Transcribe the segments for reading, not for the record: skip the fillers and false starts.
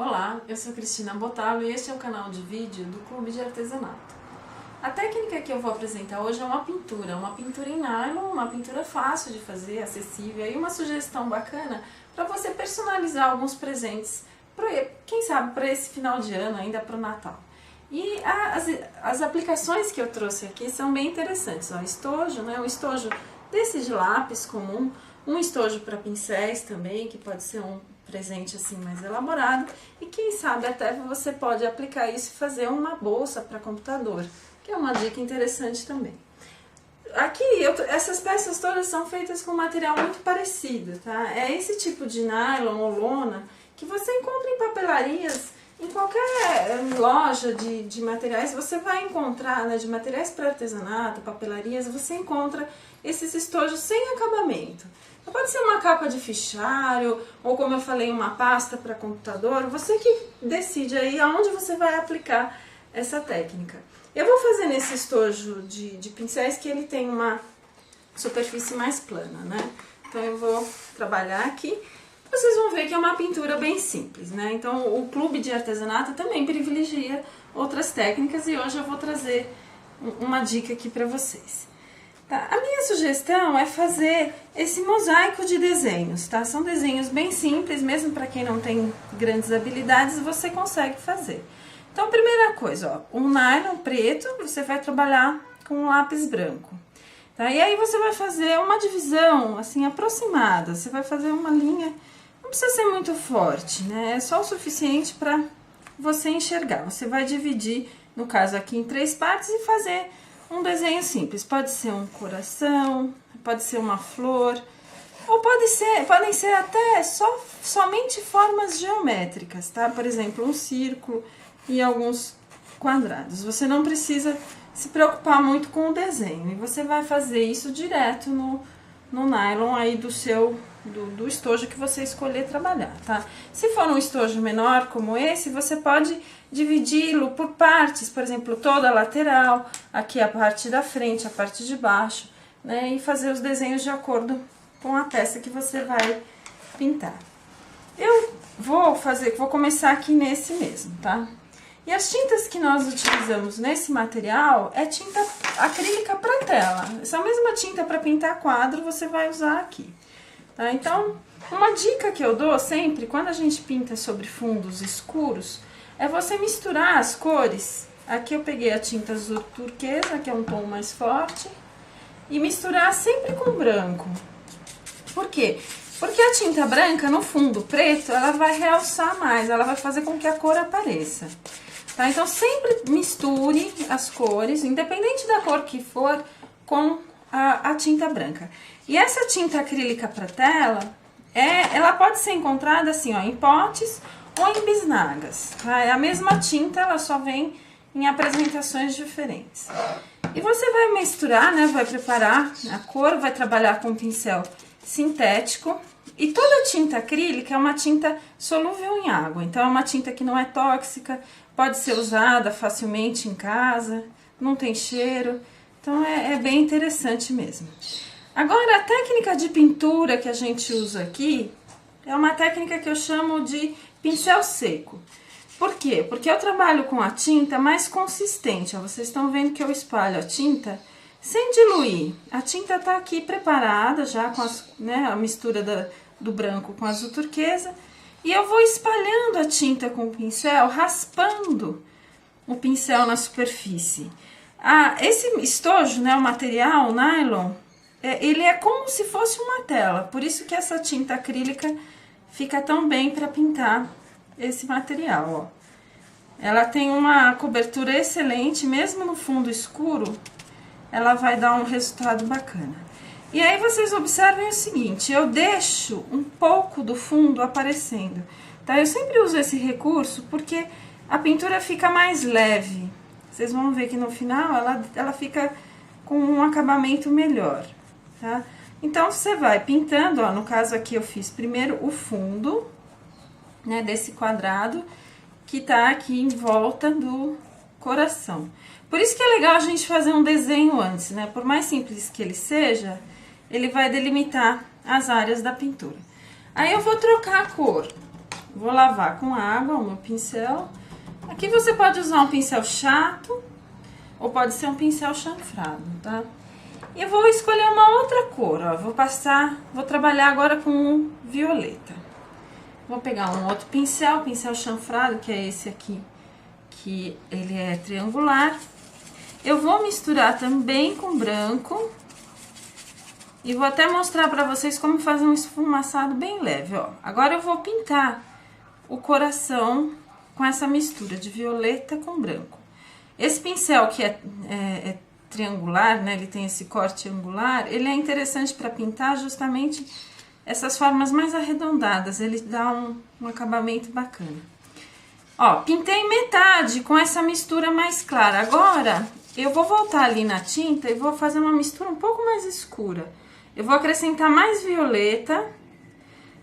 Olá, eu sou Cristina Bottalo e este é o canal de vídeo do Clube de Artesanato. A técnica que eu vou apresentar hoje é uma pintura em nylon, uma pintura fácil de fazer, acessível e uma sugestão bacana para você personalizar alguns presentes, quem sabe para esse final de ano, ainda para o Natal. E as aplicações que eu trouxe aqui são bem interessantes. O estojo, né? O estojo desse de lápis comum, um estojo para pincéis também, que pode ser um presente assim mais elaborado, e quem sabe até você pode aplicar isso e fazer uma bolsa para computador, que é uma dica interessante também. Aqui, essas peças todas são feitas com material muito parecido, tá? É esse tipo de nylon ou lona que você encontra em papelarias, em qualquer loja de materiais, você vai encontrar, né, de materiais para artesanato, papelarias, você encontra esses estojos sem acabamento. Pode ser uma capa de fichário, ou como eu falei, uma pasta para computador, você que decide aí aonde você vai aplicar essa técnica. Eu vou fazer nesse estojo de pincéis que ele tem uma superfície mais plana, né? Então eu vou trabalhar aqui. Vocês vão ver que é uma pintura bem simples, né? Então o Clube de Artesanato também privilegia outras técnicas e hoje eu vou trazer uma dica aqui para vocês. Tá? A minha sugestão é fazer esse mosaico de desenhos, tá? São desenhos bem simples, mesmo para quem não tem grandes habilidades, você consegue fazer. Então, primeira coisa, ó, um nylon preto, você vai trabalhar com um lápis branco. Tá? E aí você vai fazer uma divisão, assim, aproximada. Você vai fazer uma linha, não precisa ser muito forte, né? É só o suficiente para você enxergar. Você vai dividir, no caso aqui, em 3 partes e fazer um desenho simples. Pode ser um coração, pode ser uma flor, ou podem ser até somente formas geométricas, tá? Por exemplo, um círculo e alguns quadrados. Você não precisa se preocupar muito com o desenho. E você vai fazer isso direto no nylon aí do estojo que você escolher trabalhar, tá? Se for um estojo menor como esse, você pode dividi-lo por partes, por exemplo, toda a lateral, aqui a parte da frente, a parte de baixo, né? E fazer os desenhos de acordo com a peça que você vai pintar. Eu vou começar aqui nesse mesmo, tá? E as tintas que nós utilizamos nesse material é tinta acrílica para tela. Essa mesma tinta para pintar quadro você vai usar aqui. Tá? Então, uma dica que eu dou sempre, quando a gente pinta sobre fundos escuros, é você misturar as cores. Aqui eu peguei a tinta azul turquesa, que é um tom mais forte, e misturar sempre com branco. Por quê? Porque a tinta branca no fundo preto, ela vai realçar mais, ela vai fazer com que a cor apareça. Tá? Então, sempre misture as cores, independente da cor que for, com a tinta branca. E essa tinta acrílica para tela, ela pode ser encontrada assim, ó, em potes ou em bisnagas. Tá? É a mesma tinta, ela só vem em apresentações diferentes. E você vai misturar, né, vai preparar a cor, vai trabalhar com um pincel sintético. E toda tinta acrílica é uma tinta solúvel em água, então é uma tinta que não é tóxica, pode ser usada facilmente em casa, não tem cheiro, então é bem interessante mesmo. Agora, a técnica de pintura que a gente usa aqui é uma técnica que eu chamo de pincel seco. Por quê? Porque eu trabalho com a tinta mais consistente, ó, vocês estão vendo que eu espalho a tinta sem diluir. A tinta tá aqui preparada já com a mistura do branco com azul turquesa. E eu vou espalhando a tinta com o pincel, raspando o pincel na superfície. Esse estojo, né, o material, o nylon, ele é como se fosse uma tela. Por isso que essa tinta acrílica fica tão bem para pintar esse material, ó. Ela tem uma cobertura excelente, mesmo no fundo escuro, ela vai dar um resultado bacana. E aí vocês observem o seguinte, eu deixo um pouco do fundo aparecendo, tá? Eu sempre uso esse recurso porque a pintura fica mais leve. Vocês vão ver que no final ela fica com um acabamento melhor, tá? Então, você vai pintando, ó, no caso aqui eu fiz primeiro o fundo, né, desse quadrado, que tá aqui em volta do coração. Por isso que é legal a gente fazer um desenho antes, né? Por mais simples que ele seja, ele vai delimitar as áreas da pintura. Aí eu vou trocar a cor. Vou lavar com água o meu pincel. Aqui você pode usar um pincel chato ou pode ser um pincel chanfrado, tá? E eu vou escolher uma outra cor, ó. Vou trabalhar agora com o violeta. Vou pegar um outro pincel chanfrado, que é esse aqui, que ele é triangular. Eu vou misturar também com branco. E vou até mostrar pra vocês como fazer um esfumaçado bem leve, ó. Agora eu vou pintar o coração com essa mistura de violeta com branco. Esse pincel que é triangular, né? Ele tem esse corte angular, ele é interessante para pintar justamente essas formas mais arredondadas, ele dá um acabamento bacana. Ó, pintei metade com essa mistura mais clara. Agora, eu vou voltar ali na tinta e vou fazer uma mistura um pouco mais escura. Eu vou acrescentar mais violeta,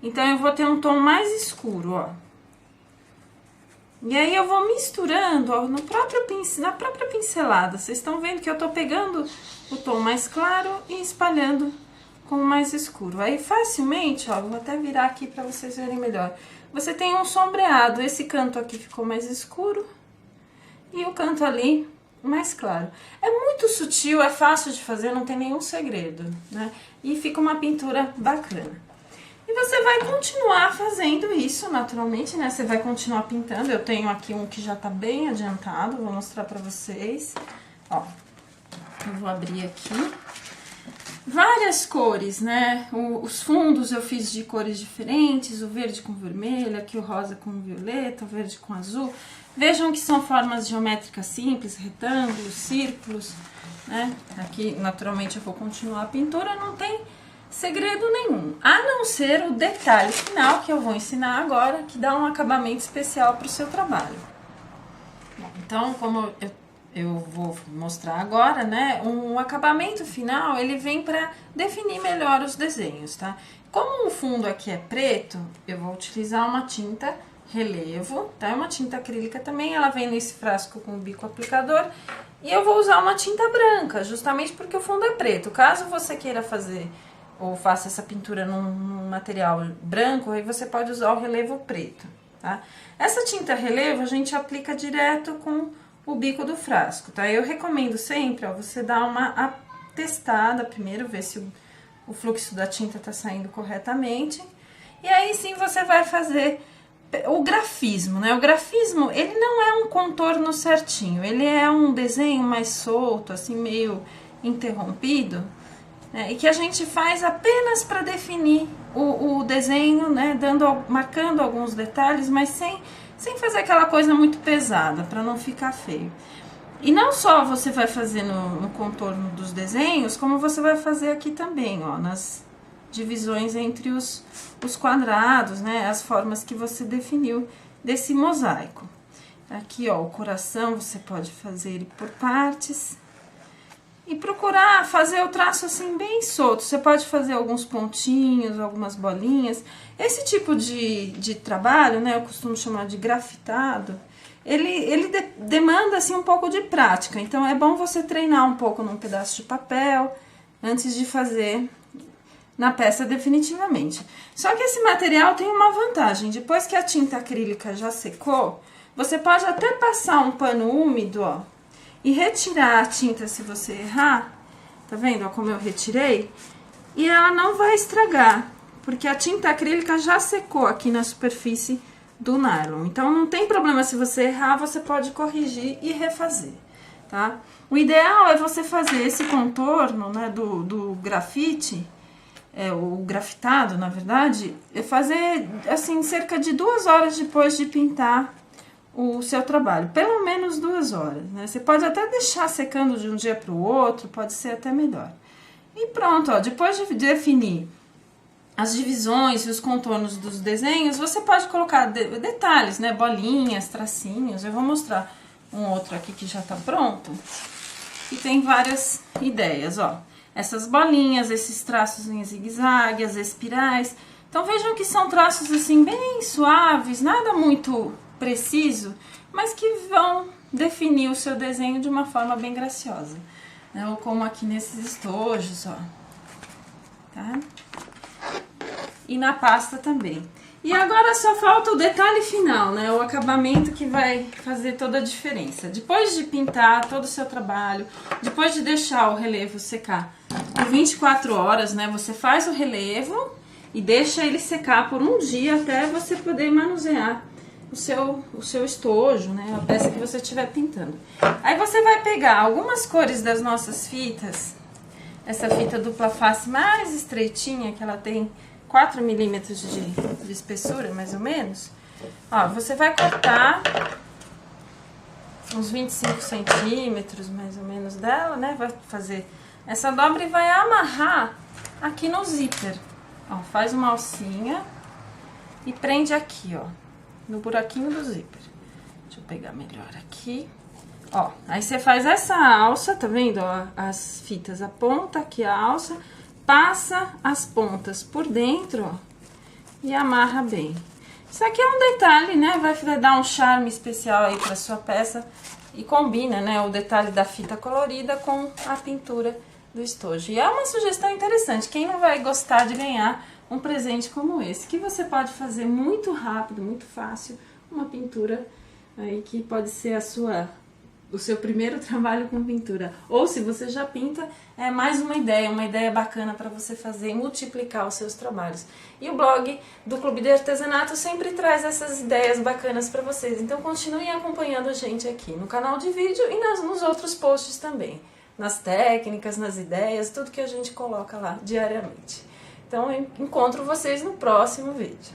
então eu vou ter um tom mais escuro, ó. E aí eu vou misturando, ó, na própria pincelada. Vocês estão vendo que eu tô pegando o tom mais claro e espalhando com o mais escuro. Aí facilmente, ó, vou até virar aqui pra vocês verem melhor. Você tem um sombreado, esse canto aqui ficou mais escuro e o canto ali mais claro. É muito sutil, é fácil de fazer, não tem nenhum segredo, né? E fica uma pintura bacana. E você vai continuar fazendo isso naturalmente, né? Você vai continuar pintando. Eu tenho aqui um que já tá bem adiantado, vou mostrar pra vocês. Ó, eu vou abrir aqui. Várias cores, né? Os fundos eu fiz de cores diferentes, o verde com vermelho, aqui o rosa com violeta, o verde com azul. Vejam que são formas geométricas simples, retângulos, círculos, né? Aqui, naturalmente, eu vou continuar a pintura, não tem segredo nenhum, a não ser o detalhe final que eu vou ensinar agora, que dá um acabamento especial para o seu trabalho. Bom, então, como eu vou mostrar agora, né, um acabamento final, ele vem para definir melhor os desenhos, tá? Como o fundo aqui é preto, eu vou utilizar uma tinta relevo, tá? É uma tinta acrílica também, ela vem nesse frasco com bico aplicador, e eu vou usar uma tinta branca, justamente porque o fundo é preto. Caso você queira fazer ou faça essa pintura num material branco, aí você pode usar o relevo preto, tá? Essa tinta relevo a gente aplica direto com o bico do frasco, tá? Eu recomendo sempre, ó, você dar uma testada primeiro, ver se o fluxo da tinta tá saindo corretamente, e aí sim você vai fazer o grafismo, né? O grafismo, ele não é um contorno certinho, ele é um desenho mais solto, assim, meio interrompido, e que a gente faz apenas para definir o desenho, né, marcando alguns detalhes, mas sem fazer aquela coisa muito pesada, para não ficar feio. E não só você vai fazer no contorno dos desenhos, como você vai fazer aqui também, ó, nas divisões entre os quadrados, né, as formas que você definiu desse mosaico. Aqui, ó, o coração você pode fazer ele por partes. E procurar fazer o traço assim bem solto. Você pode fazer alguns pontinhos, algumas bolinhas. Esse tipo de trabalho, né, eu costumo chamar de grafitado, ele demanda assim um pouco de prática. Então é bom você treinar um pouco num pedaço de papel antes de fazer na peça definitivamente. Só que esse material tem uma vantagem. Depois que a tinta acrílica já secou, você pode até passar um pano úmido, ó, e retirar a tinta se você errar, tá vendo, ó, como eu retirei? E ela não vai estragar, porque a tinta acrílica já secou aqui na superfície do nylon. Então, não tem problema se você errar, você pode corrigir e refazer, tá? O ideal é você fazer esse contorno, né, do grafite, o grafitado, na verdade, fazer, assim, cerca de 2 horas depois de pintar o seu trabalho, pelo menos 2 horas, né? Você pode até deixar secando de um dia para o outro, pode ser até melhor. E pronto, ó, depois de definir as divisões e os contornos dos desenhos, você pode colocar detalhes, né? Bolinhas, tracinhos. Eu vou mostrar um outro aqui que já tá pronto, e tem várias ideias, ó. Essas bolinhas, esses traços em zigue-zague, as espirais. Então vejam que são traços assim bem suaves, nada muito preciso, mas que vão definir o seu desenho de uma forma bem graciosa, né? Ou como aqui nesses estojos, ó, tá? E na pasta também. E agora só falta o detalhe final, né? O acabamento que vai fazer toda a diferença. Depois de pintar todo o seu trabalho, depois de deixar o relevo secar por 24 horas, né? Você faz o relevo e deixa ele secar por um dia até você poder manusear o seu estojo, né? A peça que você estiver pintando. Aí você vai pegar algumas cores das nossas fitas, essa fita dupla face mais estreitinha, que ela tem 4 milímetros de espessura, mais ou menos. Ó, você vai cortar uns 25 centímetros, mais ou menos, dela, né? Vai fazer essa dobra e vai amarrar aqui no zíper. Ó, faz uma alcinha e prende aqui, ó, no buraquinho do zíper. Deixa eu pegar melhor aqui. Ó, aí você faz essa alça, tá vendo? Ó, as fitas aponta aqui a alça, passa as pontas por dentro, ó, e amarra bem. Isso aqui é um detalhe, né? Vai dar um charme especial aí pra sua peça e combina, né? O detalhe da fita colorida com a pintura do estojo. E é uma sugestão interessante. Quem não vai gostar de ganhar um presente como esse? Que você pode fazer muito rápido, muito fácil, uma pintura aí que pode ser o seu primeiro trabalho com pintura. Ou se você já pinta, é mais uma ideia bacana para você fazer e multiplicar os seus trabalhos. E o blog do Clube de Artesanato sempre traz essas ideias bacanas para vocês. Então continuem acompanhando a gente aqui no canal de vídeo e nos outros posts também. Nas técnicas, nas ideias, tudo que a gente coloca lá diariamente. Então eu encontro vocês no próximo vídeo.